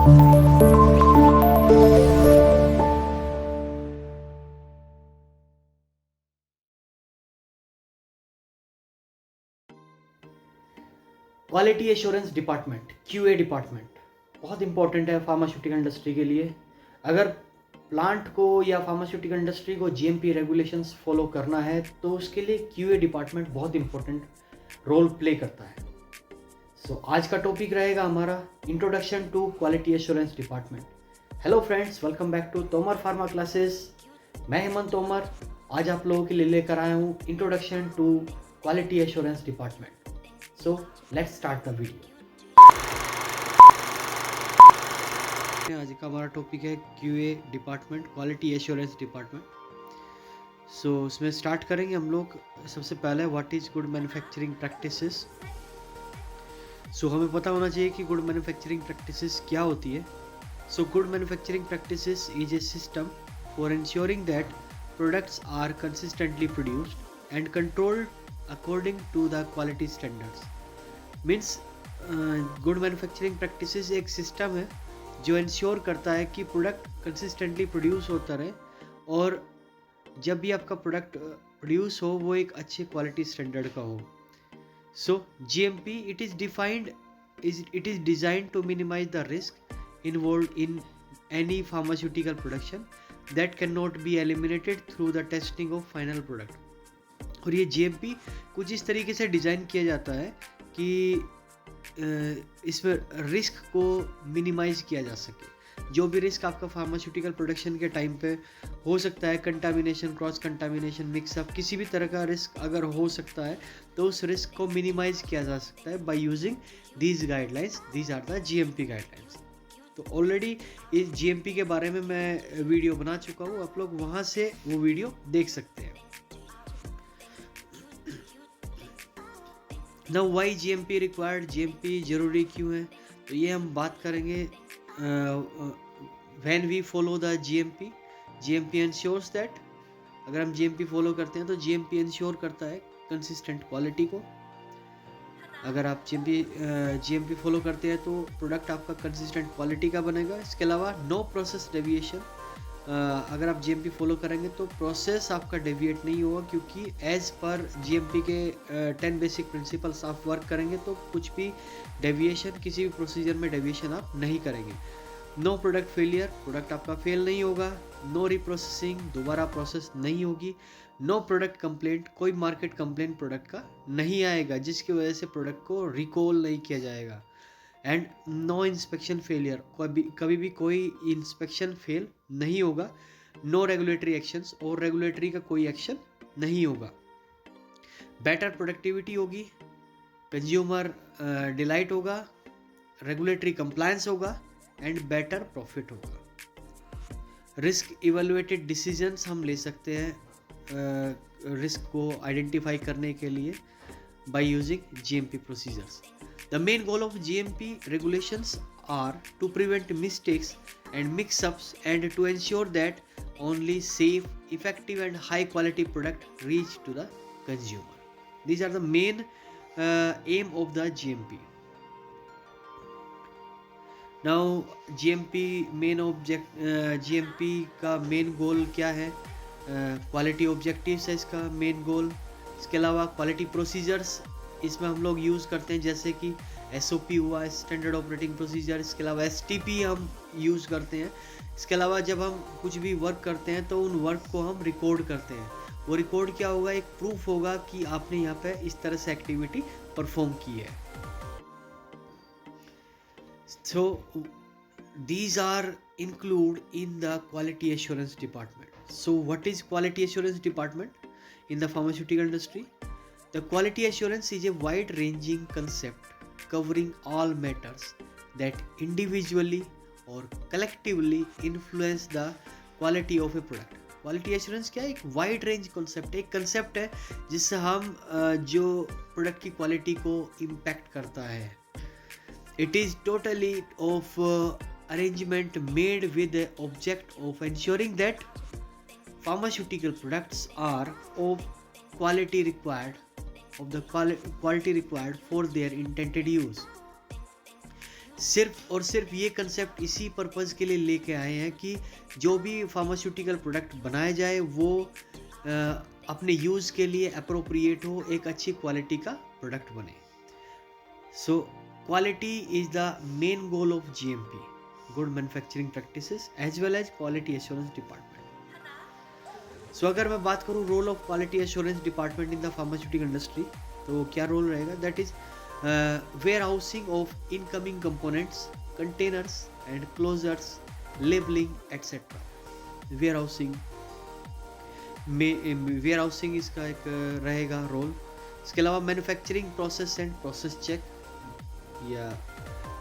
Quality assurance department, QA department बहुत important है pharmaceutical industry के लिए। अगर प्लांट को या फार्मास्यूटिकल इंडस्ट्री को जीएमपी रेगुलेशंस फॉलो करना है तो उसके लिए क्यूए डिपार्टमेंट बहुत इंपॉर्टेंट रोल प्ले करता है। आज का टॉपिक रहेगा हमारा introduction to quality assurance department. Hello friends, welcome back to Tomar pharma classes. मैं हेमंत तोमर आज आप लोगों के लिए लेकर आया हूँ introduction to quality assurance department. So let's start the video. आज का हमारा टॉपिक है QA department, quality assurance department. उसमें स्टार्ट करेंगे हम लोग। सबसे पहले what is good manufacturing practices. हमें पता होना चाहिए कि गुड मैन्युफैक्चरिंग प्रैक्टिसेस क्या होती है। Good manufacturing practices is a system for ensuring that products are consistently produced and controlled according to the quality standards. Means good manufacturing practices एक system है जो इंश्योर करता है कि प्रोडक्ट कंसिस्टेंटली प्रोड्यूस होता रहे और जब भी आपका प्रोडक्ट प्रोड्यूस हो वो एक अच्छे क्वालिटी स्टैंडर्ड का हो। GMP it is designed to minimise the risk involve in any pharmaceutical production that can not be eliminated through the testing of final product. और ये जीएमपी कुछ इस तरीके से डिज़ाइन किया जाता है कि इसमें रिस्क को मिनिमाइज किया जा सके। जो भी रिस्क आपका फार्मास्यूटिकल प्रोडक्शन के टाइम पे हो सकता है, कंटामिनेशन, क्रॉस कंटामिनेशन, मिक्सअप, किसी भी तरह का रिस्क अगर हो सकता है तो उस रिस्क को मिनिमाइज किया जा सकता है by using these guidelines. These are the GMP guidelines. तो ऑलरेडी इस जीएमपी के बारे में मैं वीडियो बना चुका हूँ, आप लोग वहाँ से वो वीडियो देख सकते हैं। Now why GMP required? GMP जरूरी क्यों है? तो ये हम बात करेंगे। When we follow the GMP ensures that अगर हम GMP फॉलो करते हैं तो GMP इंश्योर करता है कंसिस्टेंट क्वालिटी को। अगर आप GMP फॉलो करते हैं तो प्रोडक्ट आपका कंसिस्टेंट क्वालिटी का बनेगा। इसके अलावा नो प्रोसेस डेविएशन। अगर आप GMP फॉलो करेंगे तो प्रोसेस आपका डेविएट नहीं होगा, क्योंकि एज पर GMP के 10 बेसिक प्रिंसिपल्स आप वर्क करेंगे तो कुछ भी डेविएशन, किसी भी प्रोसीजर में डेविएशन आप नहीं करेंगे। नो प्रोडक्ट फेलियर, प्रोडक्ट आपका फेल नहीं होगा। नो रिप्रोसेसिंग, दोबारा प्रोसेस नहीं होगी। नो प्रोडक्ट कंप्लेंट, कोई मार्केट कंप्लेंट प्रोडक्ट का नहीं आएगा जिसकी वजह से प्रोडक्ट को रिकॉल नहीं किया जाएगा। एंड नो इंस्पेक्शन फेलियर, कभी भी कोई इंस्पेक्शन फेल नहीं होगा। नो रेगुलेटरी एक्शंस, और रेगुलेटरी का कोई एक्शन नहीं होगा। बेटर प्रोडक्टिविटी होगी, कंज्यूमर डिलाइट होगा, रेगुलेटरी कंप्लायंस होगा एंड बेटर प्रॉफिट होगा। रिस्क इवेलुएटेड डिसीजंस हम ले सकते हैं रिस्क को आइडेंटिफाई करने के लिए by using GMP procedures. The main goal of GMP regulations are to prevent mistakes and mix-ups and to ensure that only safe, effective and high quality product reach to the consumer. These are the main aim of the GMP. Now GMP GMP का main goal क्या है? Quality objectives है इसका main goal. इसके अलावा quality procedures इसमें हम लोग यूज़ करते हैं, जैसे कि SOP हुआ, स्टैंडर्ड ऑपरेटिंग प्रोसीजर। इसके अलावा STP हम यूज़ करते हैं। इसके अलावा जब हम कुछ भी वर्क करते हैं तो उन वर्क को हम रिकॉर्ड करते हैं। वो रिकॉर्ड क्या होगा? एक प्रूफ होगा कि आपने यहाँ पे इस तरह से एक्टिविटी परफॉर्म की है। So these are included in the quality assurance department. So what is quality assurance department in the pharmaceutical industry? The quality assurance is a wide-ranging concept covering all matters that individually or collectively influence the quality of a product. Quality assurance क्या है? एक wide range concept है, एक concept है जिससे हम जो product की क्वालिटी को इम्पैक्ट करता है। It is totally off arrangement made with the object of ensuring that pharmaceutical products are of quality required for their intended use. सिर्फ और सिर्फ ये कंसेप्ट इसी पर्पज़ के लिए लेके आए हैं कि जो भी फार्मास्यूटिकल प्रोडक्ट बनाया जाए वो अपने यूज़ के लिए अप्रोप्रिएट हो, एक अच्छी क्वालिटी का प्रोडक्ट बने। So quality is the main goal of GMP, good manufacturing practices as well as quality assurance department. So अगर मैं बात करूँ role of quality assurance department in the pharmaceutical industry, तो क्या रोल रहेगा? That is warehousing of incoming components, containers and closures, labeling etc. Warehousing इसका एक रहेगा रोल। इसके अलावा manufacturing process and process check, या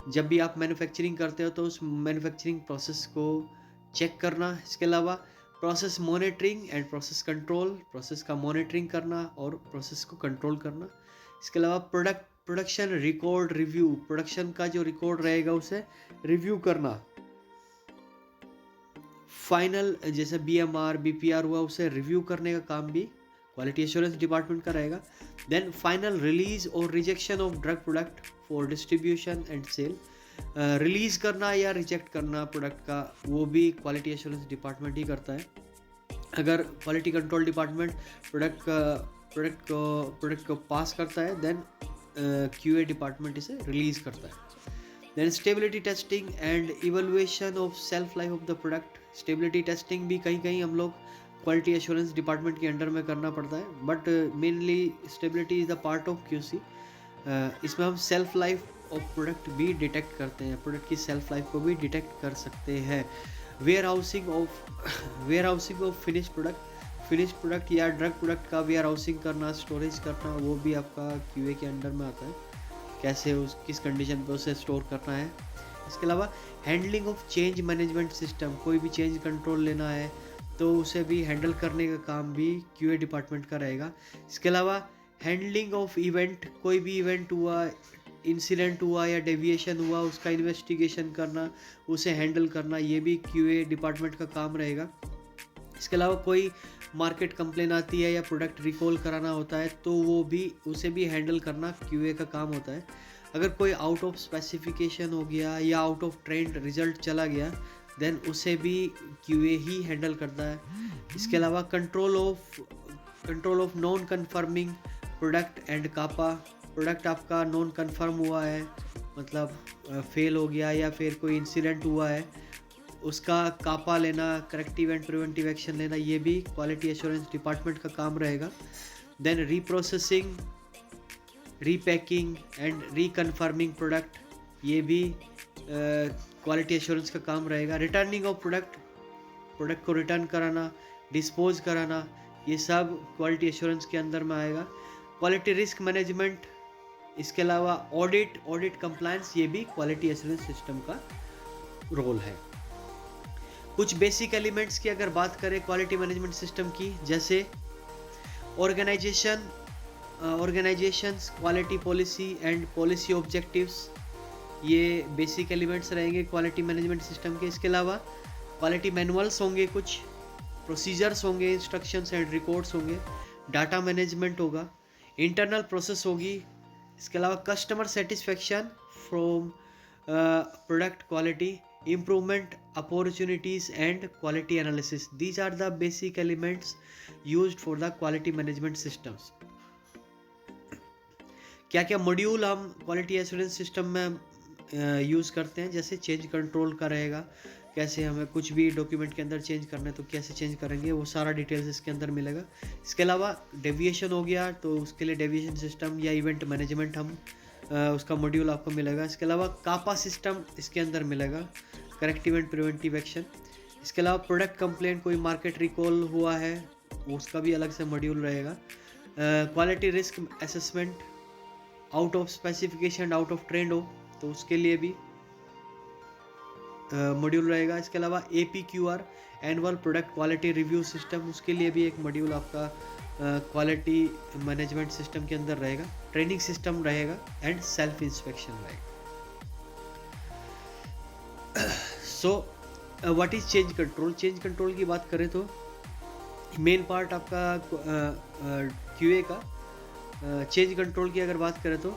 जब भी आप मैन्युफैक्चरिंग करते हो तो उस मैन्युफैक्चरिंग प्रोसेस को चेक करना। इसके अलावा process monitoring and process control, process का मॉनिटरिंग करना और प्रोसेस को कंट्रोल करना। इसके अलावा प्रोडक्शन रिकॉर्ड रिव्यू, प्रोडक्शन का जो रिकॉर्ड रहेगा उसे रिव्यू करना। फाइनल जैसे BMR BPR हुआ उसे रिव्यू करने का काम भी क्वालिटी एश्योरेंस डिपार्टमेंट का रहेगा। देन फाइनल रिलीज और rejection of drug product for distribution and sale, release करना या रिजेक्ट करना प्रोडक्ट का, वो भी क्वालिटी एश्योरेंस डिपार्टमेंट ही करता है। अगर क्वालिटी कंट्रोल डिपार्टमेंट प्रोडक्ट को पास करता है, देन QA डिपार्टमेंट इसे रिलीज करता है। Then stability testing and evaluation of shelf life of the product, stability testing भी कहीं कहीं हम लोग क्वालिटी एश्योरेंस डिपार्टमेंट के अंडर में करना पड़ता है, but mainly stability is the part of QC। इसमें हम सेल्फ लाइफ ऑफ प्रोडक्ट भी डिटेक्ट करते हैं, प्रोडक्ट की सेल्फ लाइफ को भी डिटेक्ट कर सकते हैं। वेयरहाउसिंग ऑफ फिनिश प्रोडक्ट या ड्रग प्रोडक्ट का वेयरहाउसिंग करना, स्टोरेज करना, वो भी आपका QA के अंडर में आता है, कैसे किस कंडीशन पे उसे स्टोर करना है। इसके अलावा handling of change management system, कोई भी चेंज कंट्रोल लेना है तो उसे भी हैंडल करने का काम भी QA डिपार्टमेंट का रहेगा। इसके अलावा हैंडलिंग ऑफ इवेंट, कोई भी इवेंट हुआ, इंसिडेंट हुआ या डेविएशन हुआ, उसका इन्वेस्टिगेशन करना, उसे हैंडल करना, ये भी QA डिपार्टमेंट का काम रहेगा। इसके अलावा कोई मार्केट कंप्लेन आती है या प्रोडक्ट रिकॉल कराना होता है तो उसे भी हैंडल करना QA का काम होता है। अगर कोई आउट ऑफ स्पेसिफिकेशन हो गया या आउट ऑफ ट्रेंड रिजल्ट चला गया, देन उसे भी QA ही हैंडल करता है। इसके अलावा control of non conforming product and CAPA, product आपका नॉन कन्फर्म हुआ है, मतलब फेल हो गया या फिर कोई इंसिडेंट हुआ है, उसका कापा लेना, करेक्टिव एंड प्रिवेंटिव एक्शन लेना, ये भी क्वालिटी एश्योरेंस डिपार्टमेंट का काम रहेगा। Then reprocessing, repacking and reconfirming product, ये भी क्वालिटी एश्योरेंस का काम रहेगा। रिटर्निंग ऑफ प्रोडक्ट को रिटर्न कराना, डिस्पोज कराना, ये सब क्वालिटी एश्योरेंस के अंदर में आएगा। क्वालिटी रिस्क मैनेजमेंट, इसके अलावा ऑडिट कंप्लायंस, ये भी क्वालिटी एश्योरेंस सिस्टम का रोल है। कुछ बेसिक एलिमेंट्स की अगर बात करें क्वालिटी मैनेजमेंट सिस्टम की, जैसे organisations, quality policy and policy objectives, ये बेसिक एलिमेंट्स रहेंगे क्वालिटी मैनेजमेंट सिस्टम के। इसके अलावा क्वालिटी मैनुअल्स होंगे, कुछ प्रोसीजर्स होंगे, इंस्ट्रक्शंस एंड रिकॉर्ड्स होंगे, डाटा मैनेजमेंट होगा, इंटरनल प्रोसेस होगी। इसके अलावा customer satisfaction from product quality, improvement opportunities and quality analysis, these are the basic elements used for the quality management systems। क्या क्या मॉड्यूल हम क्वालिटी एश्योरेंस सिस्टम में use करते हैं, जैसे चेंज कंट्रोल का रहेगा, कैसे हमें कुछ भी डॉक्यूमेंट के अंदर चेंज करना है तो कैसे चेंज करेंगे, वो सारा डिटेल्स इसके अंदर मिलेगा। इसके अलावा डेविएशन हो गया तो उसके लिए डेविएशन सिस्टम या इवेंट मैनेजमेंट हम उसका मॉड्यूल आपको मिलेगा। इसके अलावा कापा सिस्टम इसके अंदर मिलेगा, करेक्टिव एंड प्रिवेंटिव एक्शन। इसके अलावा प्रोडक्ट कंप्लेंट, कोई मार्केट रिकॉल हुआ है, उसका भी अलग से मॉड्यूल रहेगा। Quality risk assessment, out of specification, out of trend हो तो उसके लिए भी मॉड्यूल रहेगा। इसके अलावा APQR, annual product quality review system, उसके लिए भी एक मॉड्यूल आपका क्वालिटी मैनेजमेंट सिस्टम के अंदर रहेगा। ट्रेनिंग सिस्टम रहेगा एंड सेल्फ इंस्पेक्शन रहेगा। So what is change control? Change control की बात करें तो मेन पार्ट आपका QA का चेंज कंट्रोल की अगर बात करें तो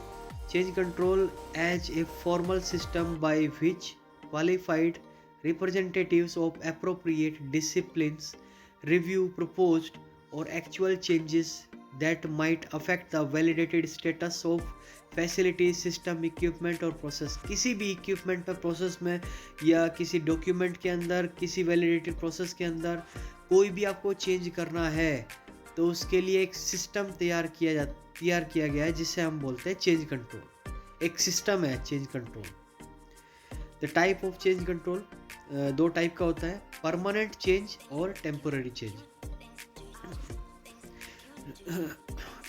change control as a formal system by which qualified representatives of appropriate disciplines review proposed or actual changes that might affect the validated status of facility system equipment और process. किसी भी equipment में process में या किसी document के अंदर किसी वैलिडेटेड प्रोसेस के अंदर कोई भी आपको चेंज करना है तो उसके लिए एक सिस्टम तैयार किया गया है जिसे हम बोलते हैं चेंज कंट्रोल। एक सिस्टम है change control. The type of change control दो टाइप का होता है, परमानेंट चेंज और टेम्पोररी चेंज।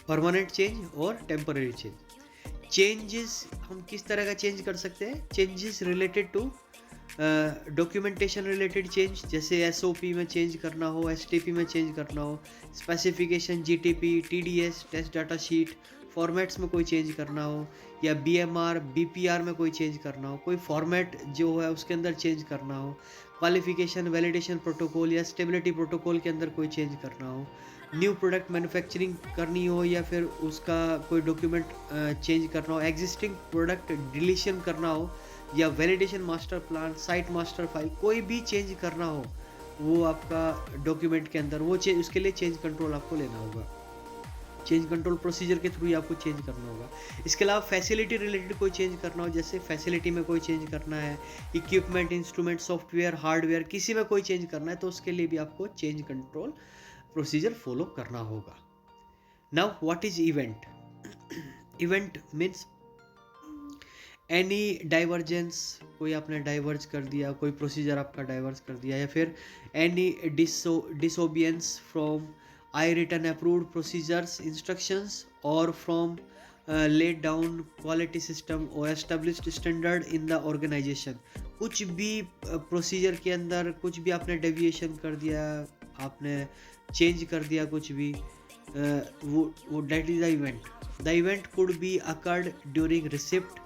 परमानेंट चेंज और टेम्पोररी चेंज। चेंजेस हम किस तरह का चेंज कर सकते हैं? Changes related to documentation related change, जैसे एसओपी में चेंज करना हो, एसटीपी में चेंज करना हो, specification, GTP, TDS, test data sheet, formats में कोई चेंज करना हो, या बीएमआर, बीपीआर में कोई चेंज करना हो, कोई फॉर्मेट जो है उसके अंदर चेंज करना हो, क्वालिफिकेशन वैलिडेशन प्रोटोकॉल या स्टेबिलिटी प्रोटोकॉल के अंदर कोई चेंज करना हो, न्यू प्रोडक्ट मैन्युफैक्चरिंग करनी हो या फिर उसका कोई डॉक्यूमेंट चेंज करना हो, एग्जिस्टिंग प्रोडक्ट डिलीशन करना हो, या validation master plan, site master file, कोई भी चेंज करना हो वो आपका डॉक्यूमेंट के अंदर वो चेंज, उसके लिए चेंज कंट्रोल आपको लेना होगा। चेंज कंट्रोल प्रोसीजर के थ्रू ही आपको चेंज करना होगा। इसके अलावा फैसिलिटी रिलेटेड कोई चेंज करना हो, जैसे फैसिलिटी में कोई चेंज करना है, इक्विपमेंट, इंस्ट्रूमेंट, सॉफ्टवेयर, हार्डवेयर, किसी में कोई चेंज करना है तो उसके लिए भी आपको चेंज कंट्रोल प्रोसीजर फॉलो करना होगा। Now what is event? Event means any divergence, कोई आपने डाइवर्ज कर दिया, कोई प्रोसीजर आपका डाइवर्ज कर दिया, या फिर any disobedience from I written approved procedures instructions और from laid down quality system और established standard in the organisation. कुछ भी प्रोसीजर के अंदर कुछ भी आपने डेविएशन कर दिया, आपने चेंज कर दिया कुछ भी, वो that is the event. The event could be occurred during receipt,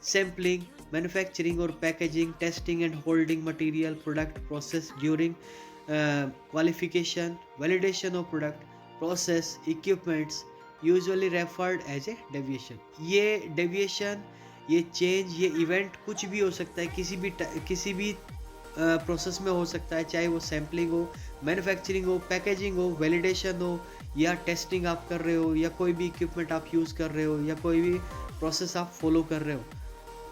sampling, manufacturing or packaging, testing and holding material, product process during qualification, validation of product, process, equipments, usually referred as a deviation। ये deviation, ये change, ये event कुछ भी हो सकता है, किसी भी प्रोसेस में हो सकता है, चाहे वो सैम्पलिंग हो, मैन्युफैक्चरिंग हो, पैकेजिंग हो, वैलिडेशन हो, या टेस्टिंग आप कर रहे हो, या कोई भी इक्विपमेंट आप यूज़ कर रहे हो, या कोई भी प्रोसेस आप फॉलो कर रहे हो,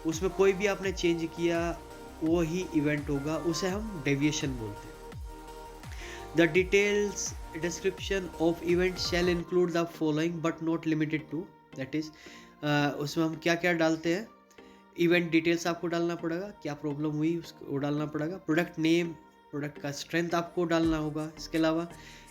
उसमें कोई भी आपने चेंज किया वो ही इवेंट होगा, उसे हम डेविएशन बोलते हैं। The details description of event shall include the following but not limited to, that is उसमें हम क्या क्या डालते हैं? इवेंट डिटेल्स आपको डालना पड़ेगा, क्या प्रॉब्लम हुई उसको डालना पड़ेगा, प्रोडक्ट नेम, प्रोडक्ट का स्ट्रेंथ आपको डालना होगा। इसके अलावा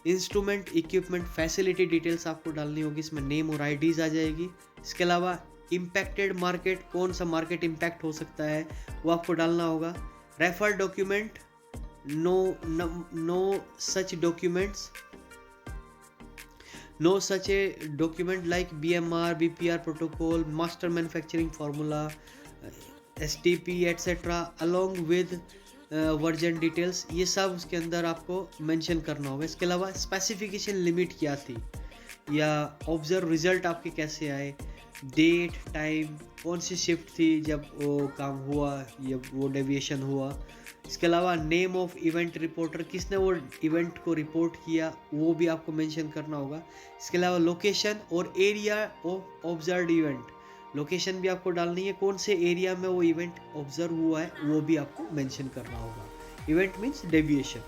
इंस्ट्रूमेंट, इक्विपमेंट, फैसिलिटी डिटेल्स आपको डालनी होगी, इसमें नेम और आईडीज आ जाएगी। इसके अलावा इम्पैक्टेड मार्केट, कौन सा मार्केट इम्पैक्ट हो सकता है वो आपको डालना होगा। Refer document, no such documents, no such a document like BMR, BPR protocol, master manufacturing formula, STP etcetera along with version details, ये सब उसके अंदर आपको मेंशन करना होगा। इसके अलावा स्पेसिफिकेशन लिमिट क्या थी, या ऑब्जर्व रिजल्ट आपके कैसे आए, डेट, टाइम, कौन सी शिफ्ट थी जब वो काम हुआ या वो डेविएशन हुआ। इसके अलावा नेम ऑफ इवेंट रिपोर्टर, किसने वो इवेंट को रिपोर्ट किया वो भी आपको मेंशन करना होगा। इसके अलावा लोकेशन और area of observed event, location भी आपको डालनी है, कौन से एरिया में वो इवेंट ऑब्जर्व हुआ है वो भी आपको मेंशन करना होगा। Event means deviation.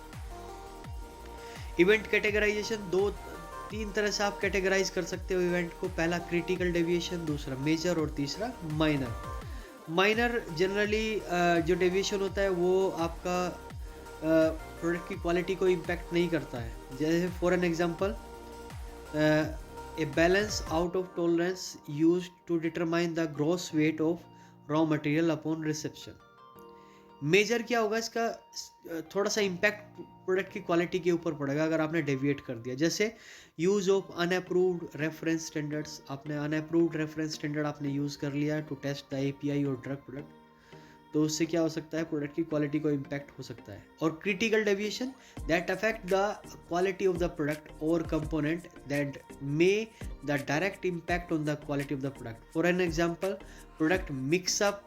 Event categorization, तीन तरह से आप कैटेगराइज कर सकते हो इवेंट को। पहला क्रिटिकल डेविएशन, दूसरा मेजर और तीसरा माइनर। माइनर जनरली जो डेविएशन होता है वो आपका प्रोडक्ट की क्वालिटी को इम्पैक्ट नहीं करता है। जैसे for an example, a balance out of tolerance used to determine the gross weight of raw material upon reception. Major क्या होगा, इसका थोड़ा सा इम्पैक्ट प्रोडक्ट की क्वालिटी के ऊपर पड़ेगा अगर आपने डेविएट कर दिया। जैसे use of unapproved reference standards, आपने अनअप्रूव्ड रेफरेंस स्टैंडर्ड आपने यूज़ कर लिया टू टेस्ट द API और ड्रग प्रोडक्ट, तो उससे क्या हो सकता है, प्रोडक्ट की क्वालिटी को इम्पैक्ट हो सकता है। और critical deviation that affect the quality of the product और component that may the direct impact on the quality of the product. For an example, product mix up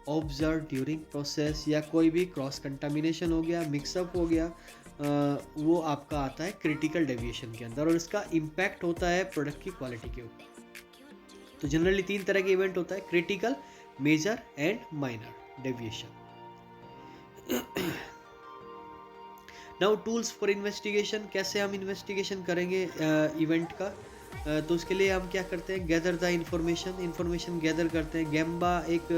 observe during process, या कोई भी cross contamination हो गया, mix up हो गया, वो आपका आता है क्रिटिकल डेविएशन के अंदर, और इसका इम्पैक्ट होता है प्रोडक्ट की क्वालिटी के ऊपर। तो जनरली 3 तरह के इवेंट होता है, critical, major and minor deviation. Now tools for investigation, कैसे हम इन्वेस्टिगेशन करेंगे इवेंट का। तो उसके लिए हम क्या करते हैं, गैदर द इंफॉर्मेशन गैदर करते हैं। गैम्बा एक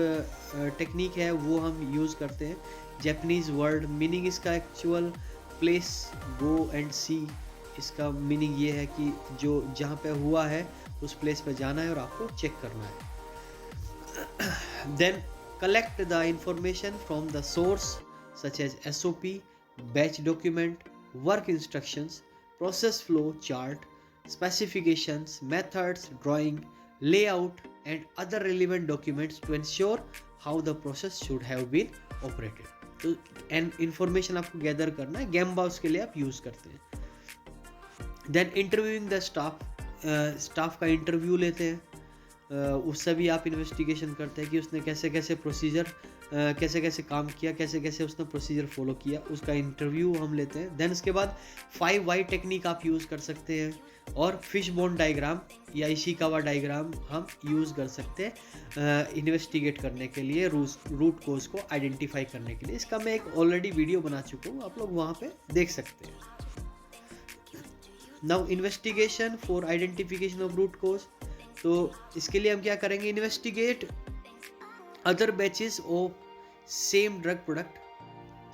टेक्निक है, वो हम यूज़ करते हैं। जैपनीज़ वर्ड मीनिंग इसका एक्चुअल प्लेस गो एंड सी, इसका मीनिंग ये है कि जो जहाँ पे हुआ है उस प्लेस पे जाना है और आपको चेक करना है। Then collect the information from the source such as SOP, batch document, work instructions, process flow chart, specifications, methods, drawing, layout and other relevant documents to ensure how the process should have been operated. तो information आपको gather करना है, गैम्बा उसके लिए आप use करते हैं। Then interviewing the staff का इंटरव्यू लेते हैं, उससे भी आप इन्वेस्टिगेशन करते हैं कि उसने कैसे कैसे प्रोसीजर कैसे कैसे काम किया, कैसे कैसे उसने प्रोसीजर फॉलो किया, उसका इंटरव्यू हम लेते हैं। देन उसके बाद 5 वाई टेक्निक आप यूज़ कर सकते हैं, और फिश बोन डायग्राम या इशिकावा डायग्राम हम यूज़ कर सकते हैं इन्वेस्टिगेट करने के लिए, रूट कोज को आइडेंटिफाई करने के लिए। इसका मैं एक ऑलरेडी वीडियो बना चुका हूँ, आप लोग वहाँ पे देख सकते हैं। Now investigation for identification of root cause, तो इसके लिए हम क्या करेंगे, investigate other batches of same drug product,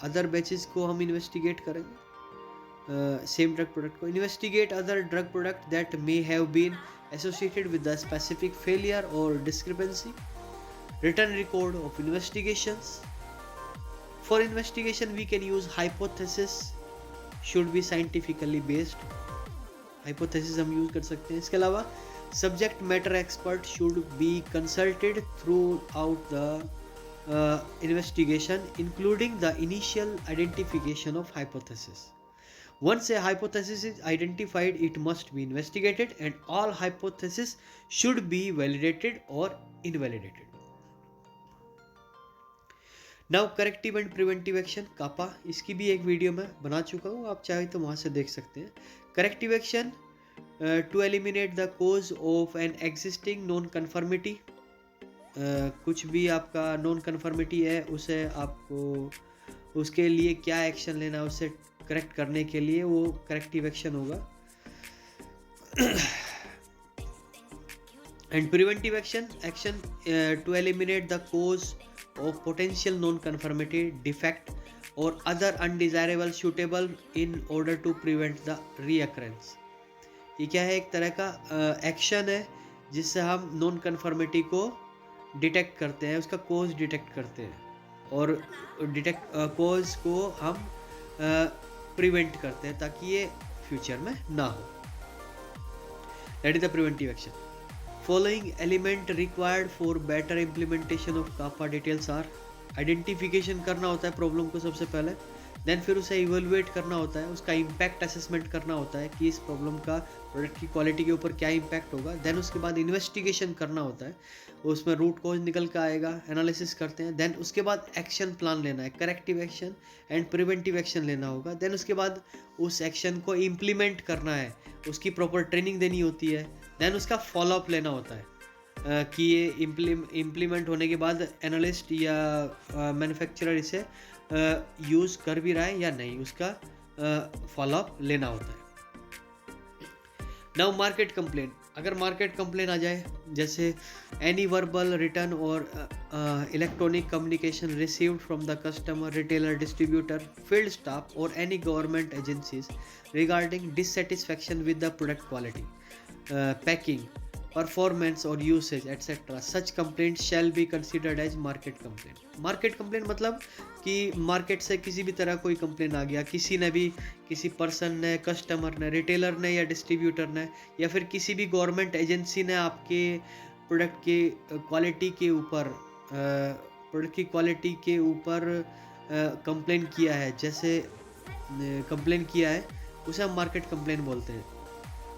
other batches को हम इन्वेस्टिगेट करेंगे, सेम ड्रग प्रोडक्ट को। Investigate other drug product that may have been associated with the specific failure और discrepancy, written record of investigations. For investigation we can use hypothesis, should be scientifically based, hypothesis हम use कर सकते हैं। इसके अलावा subject matter expert should be consulted throughout the investigation, including the initial identification of hypothesis. Once a hypothesis is identified, it must be investigated, and all hypotheses should be validated or invalidated. Now corrective and preventive action, कापा, इसकी भी एक video मैं बना चुका हूँ, आप चाहे तो वहाँ से देख सकते हैं। Corrective action to eliminate the cause of an existing non-conformity, कुछ भी आपका नॉन कन्फर्मिटी है उसे आपको उसके लिए क्या एक्शन लेना है, उसे करेक्ट करने के लिए वो करेक्टिव एक्शन होगा। And preventive action to eliminate the cause of potential non conformity, defect और other undesirable suitable in order to prevent the reoccurrence. ये क्या है, एक तरह का एक्शन है जिससे हम नॉन कन्फर्मिटी को डिटेक्ट करते हैं, उसका कोज डिटेक्ट करते हैं, और कोज को हम प्रिवेंट करते हैं ताकि ये फ्यूचर में ना हो। That is the preventive action. Following element required for better implementation of CAPA details are, identification करना होता है प्रॉब्लम को सबसे पहले, देन फिर उसे इवेलुएट करना होता है, उसका इम्पैक्ट असेसमेंट करना होता है कि इस प्रॉब्लम का प्रोडक्ट की क्वालिटी के ऊपर क्या इम्पैक्ट होगा। देन उसके बाद इन्वेस्टिगेशन करना होता है, उसमें रूट कॉज निकल के आएगा, एनालिसिस करते हैं। देन उसके बाद एक्शन प्लान लेना है, corrective action and preventive action लेना होगा। देन उसके बाद उस एक्शन को इम्प्लीमेंट करना है, उसकी प्रॉपर ट्रेनिंग देनी होती है। देन उसका फॉलोअप लेना होता है कि ये इम्प्लीमेंट होने के बाद एनालिस्ट या मैन्युफैक्चरर इसे यूज़ कर भी रहा है या नहीं, उसका फॉलोअप लेना होता है। नाउ मार्केट कंप्लेन, अगर मार्केट कंप्लेन आ जाए, जैसे एनी वर्बल, रिटन और electronic communication received from the customer, retailer, distributor, field staff और any government agencies regarding dissatisfaction with the product quality, packing, performance और usage etcetera, such complaint shall be considered as market complaint. Market complaint मतलब कि market से किसी भी तरह कोई complain आ गया, किसी ने भी, किसी पर्सन ने, कस्टमर ने, रिटेलर ने या डिस्ट्रीब्यूटर ने, या फिर किसी भी गवर्नमेंट एजेंसी ने आपके प्रोडक्ट के क्वालिटी के ऊपर प्रोडक्ट की क्वालिटी के ऊपर कंप्लेन किया है, जैसे कंप्लेन किया है, उसे हम मार्केट कंप्लेन बोलते हैं।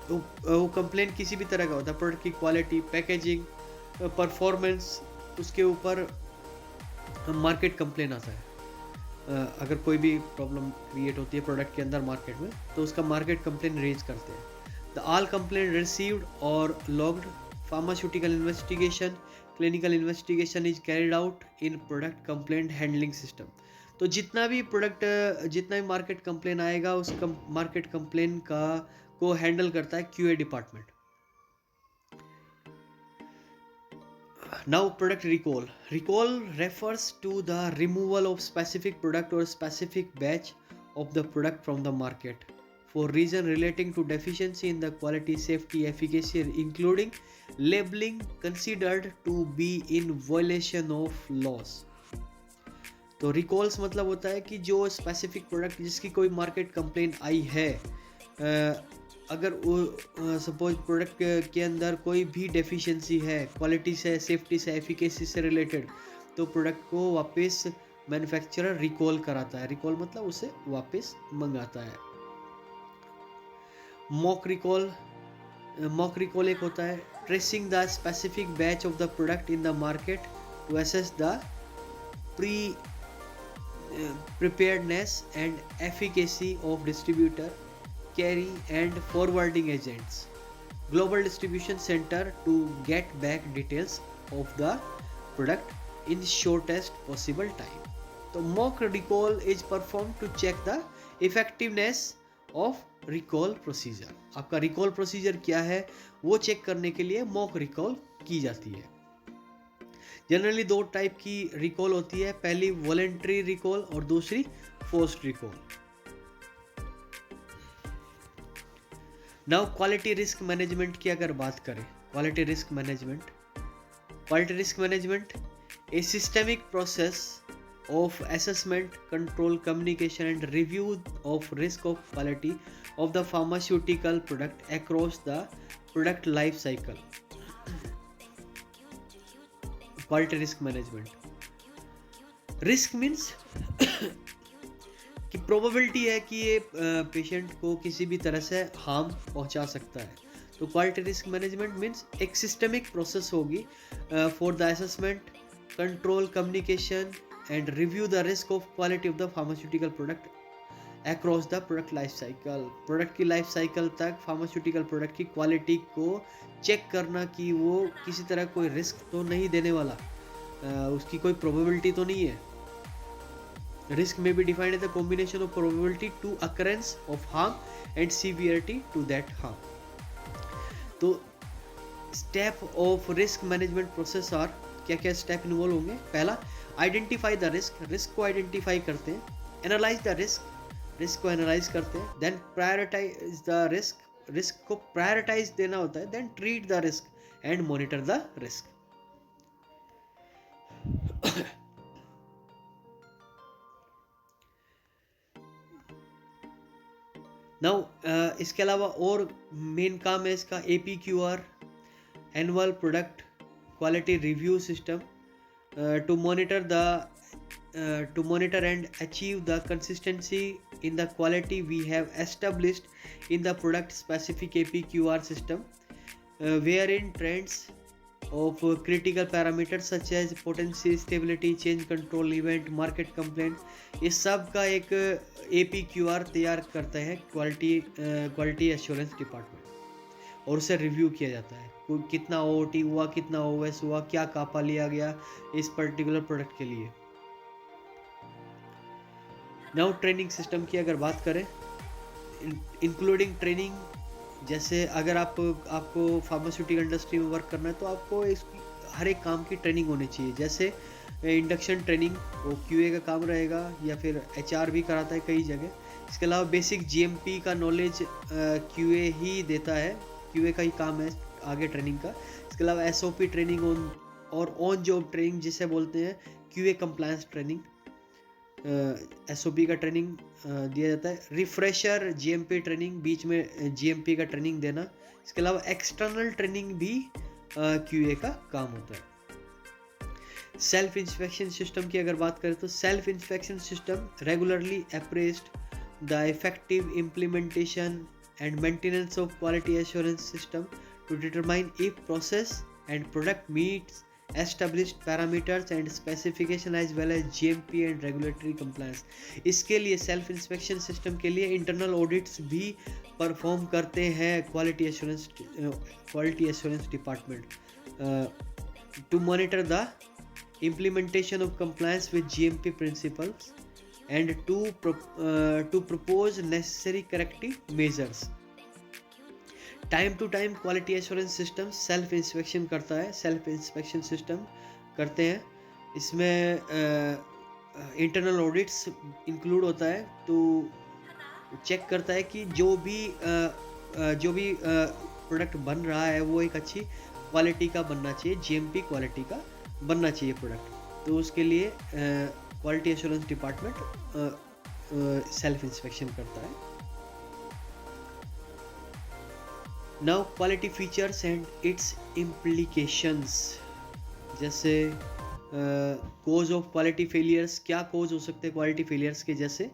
तो वो कंप्लेन किसी भी तरह का होता है, प्रोडक्ट की क्वालिटी, पैकेजिंग, परफॉर्मेंस, उसके ऊपर मार्केट कंप्लेन आता है। अगर कोई भी प्रॉब्लम क्रिएट होती है प्रोडक्ट के अंदर मार्केट में, तो उसका मार्केट कंप्लेन रेज करते हैं। द ऑल कंप्लेन रिसीव्ड और logged, pharmaceutical investigation, clinical investigation is carried out in product complaint handling system. तो जितना भी मार्केट कंप्लेन आएगा, उस मार्केट कंप्लेन को हैंडल करता है QA department. Now product recall. Recall refers to the removal of specific product or specific batch of the product from the market for reason relating to deficiency in the quality, safety, efficacy, including labeling considered to be in violation of laws. तो recalls मतलब होता है कि जो specific product जिसकी कोई market complain आई है, अगर वो सपोज प्रोडक्ट के अंदर कोई भी डेफिशिएंसी है, क्वालिटी से, सेफ्टी से, एफिकेसी से रिलेटेड, तो प्रोडक्ट को वापस मैन्युफैक्चरर रिकॉल कराता है। रिकॉल मतलब उसे वापस मंगाता है। मॉक रिकॉल एक होता है tracing the specific batch of the product in the market to assess the preparedness and efficacy of distributor, carry and forwarding agents, global distribution center to get back details of the product in shortest possible time. तो mock recall is performed to check the effectiveness of recall procedure. आपका recall procedure क्या है वो check करने के लिए mock recall की जाती है। जनरली दो टाइप की रिकॉल होती है, पहली वॉलेंट्री रिकॉल और दूसरी forced recall. Now quality risk management की अगर बात करें, quality risk management A systemic process of assessment, control, communication and review of risk of quality of the pharmaceutical product across the product life cycle. Quality risk management, risk means कि probability है कि ये patient को किसी भी तरह से harm पहुंचा सकता है। तो क्वालिटी रिस्क मैनेजमेंट मीन्स एक सिस्टमिक प्रोसेस होगी for the assessment, control, communication and review the risk of quality of the pharmaceutical product across the product life cycle. Product की लाइफ साइकिल तक फार्मास्यूटिकल प्रोडक्ट की quality को check करना कि वो किसी तरह कोई रिस्क तो नहीं देने वाला, उसकी कोई प्रोबेबिलिटी तो नहीं है। रिस्क में भी डिफाइंड है the combination of probability to occurrence of harm and severity to that harm. तो step of risk management process are, क्या क्या स्टेप इन्वॉल्व होंगे। पहला, आइडेंटिफाई द रिस्क को आइडेंटिफाई करते हैं। एनालाइज द रिस्क को एनालाइज करते हैं। देन प्रायोरिटाइज द रिस्क को प्रायोरिटाइज देना होता है। Then treat the risk and monitor the risk. Now इसके अलावा और मेन काम है इसका APQR, annual product quality review system, to monitor and achieve the consistency in the quality we have established in the product specific APQR system, wherein trends of critical parameters such as potency, stability, change control, event, market complaint, इस सब का एक APQR तैयार करता है quality assurance department, और उसे review किया जाता है। कोई कितना OOT हुआ, कितना OS हुआ, क्या कापा लिया गया इस पर्टिकुलर प्रोडक्ट के लिए। नाउ ट्रेनिंग सिस्टम की अगर बात करें, इंक्लूडिंग ट्रेनिंग, जैसे अगर आपको फार्मास्यूटिकल इंडस्ट्री में वर्क करना है तो आपको हर एक काम की ट्रेनिंग होनी चाहिए। जैसे इंडक्शन ट्रेनिंग वो QA का काम रहेगा, या फिर HR भी कराता है कई जगह। इसके अलावा बेसिक GMP का नॉलेज QA ही देता है, QA का ही काम है आगे ट्रेनिंग का। इसके अलावा SOP ट्रेनिंग और ऑन जॉब ट्रेनिंग जिसे बोलते हैं QA कंप्लायंस ट्रेनिंग, SOP का ट्रेनिंग दिया जाता है। रिफ्रेशर GMP ट्रेनिंग, बीच में GMP का ट्रेनिंग देना। इसके अलावा एक्सटर्नल ट्रेनिंग भी QA का काम होता है। सेल्फ इंस्पेक्शन सिस्टम की अगर बात करें तो self inspection system regularly appraised the effective implementation and maintenance of quality assurance system to determine if process and product meets established parameters and specification as well as GMP and regulatory compliance। इसके लिए self inspection system के लिए internal audits भी perform करते हैं quality assurance department to monitor the implementation of compliance with GMP principles and to propose necessary corrective measures। Time to time quality assurance system self inspection करता है, self inspection system करते हैं। इसमें internal audits include होता है, तो check करता है कि जो भी प्रोडक्ट बन रहा है वो एक अच्छी क्वालिटी का बनना चाहिए, जीएमपी क्वालिटी का बनना चाहिए प्रोडक्ट। तो उसके लिए quality assurance department self inspection करता है। Now quality features and it's implications, जैसे कोज ऑफ क्वालिटी फेलियर्स, क्या कोज हो सकते हैं क्वालिटी फेलियर्स के, जैसे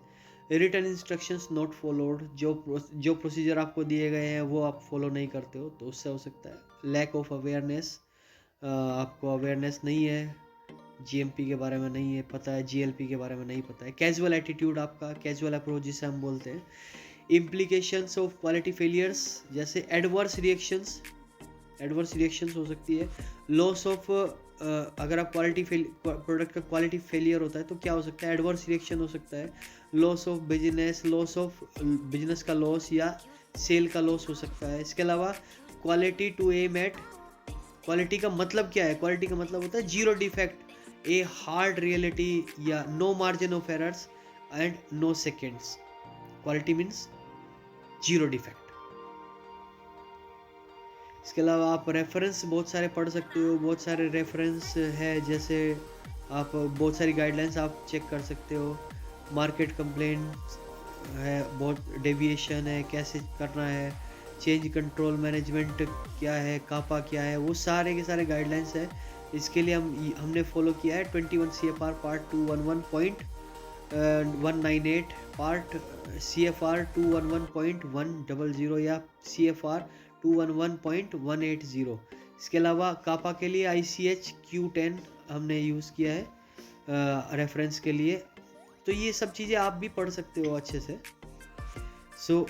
रिटन इंस्ट्रक्शंस नॉट फॉलोड, जो प्रोसीजर आपको दिए गए हैं वो आप फॉलो नहीं करते हो तो उससे हो सकता है। लैक ऑफ अवेयरनेस, आपको अवेयरनेस नहीं है, जीएमपी के बारे में नहीं है पता है, जीएलपी के बारे में नहीं पता है। कैजुअल एटीट्यूड, आपका कैजुअल अप्रोच जिसे हम बोलते हैं। इम्प्लीकेशंस ऑफ क्वालिटी फेलियर्स, जैसे एडवर्स रिएक्शंस हो सकती है। लॉस ऑफ, अगर आप प्रोडक्ट का क्वालिटी फेलियर होता है तो क्या हो सकता है, एडवर्स रिएक्शन हो सकता है। लॉस ऑफ बिजनेस का लॉस या सेल का लॉस हो सकता है। इसके अलावा quality to aim at, quality का मतलब क्या है, क्वालिटी का मतलब होता है zero defect, a hard reality या no margin of errors and no seconds. Quality means zero defect. इसके अलावा आप रेफरेंस बहुत सारे पढ़ सकते हो, बहुत सारे रेफरेंस है, जैसे आप बहुत सारी गाइडलाइंस आप चेक कर सकते हो। मार्केट कंप्लेंट है, बहुत डेविएशन है, कैसे करना है, चेंज कंट्रोल मैनेजमेंट क्या है, कापा क्या है, वो सारे के सारे गाइडलाइंस है। इसके लिए हमने फॉलो किया है 21 CFR पार्ट 211.198, पार्ट CFR 211.100 या CFR 211.180। इसके अलावा कापा के लिए ICH Q10 हमने यूज़ किया है रेफरेंस के लिए। तो ये सब चीज़ें आप भी पढ़ सकते हो अच्छे से। So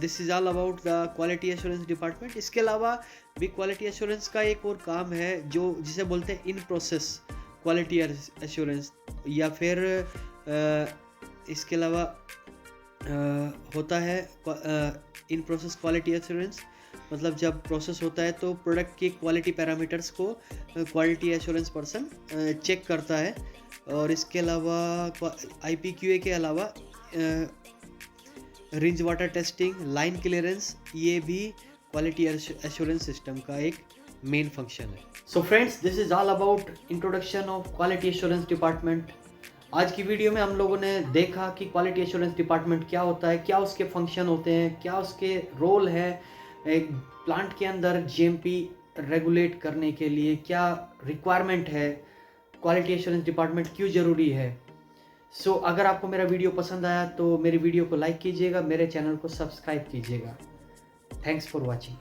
this is all about the quality assurance department. इसके अलावा भी क्वालिटी एश्योरेंस का एक और काम है जिसे बोलते हैं इन प्रोसेस क्वालिटी एश्योरेंस, या फिर इसके अलावा होता है इन प्रोसेस क्वालिटी एश्योरेंस, मतलब जब प्रोसेस होता है तो प्रोडक्ट के क्वालिटी पैरामीटर्स को क्वालिटी एश्योरेंस पर्सन चेक करता है। और इसके अलावा IPQA के अलावा rinse water testing, line clearance, ये भी क्वालिटी एश्योरेंस सिस्टम का एक मेन फंक्शन है। So friends, this is all about introduction of quality assurance department. आज की वीडियो में हम लोगों ने देखा कि क्वालिटी एश्योरेंस डिपार्टमेंट क्या होता है, क्या उसके फंक्शन होते हैं, क्या उसके रोल है एक प्लांट के अंदर GMP रेगुलेट करने के लिए, क्या रिक्वायरमेंट है, क्वालिटी एश्योरेंस डिपार्टमेंट क्यों ज़रूरी है। सो अगर आपको मेरा वीडियो पसंद आया तो मेरे वीडियो को लाइक कीजिएगा, मेरे चैनल को सब्सक्राइब कीजिएगा। Thanks for watching.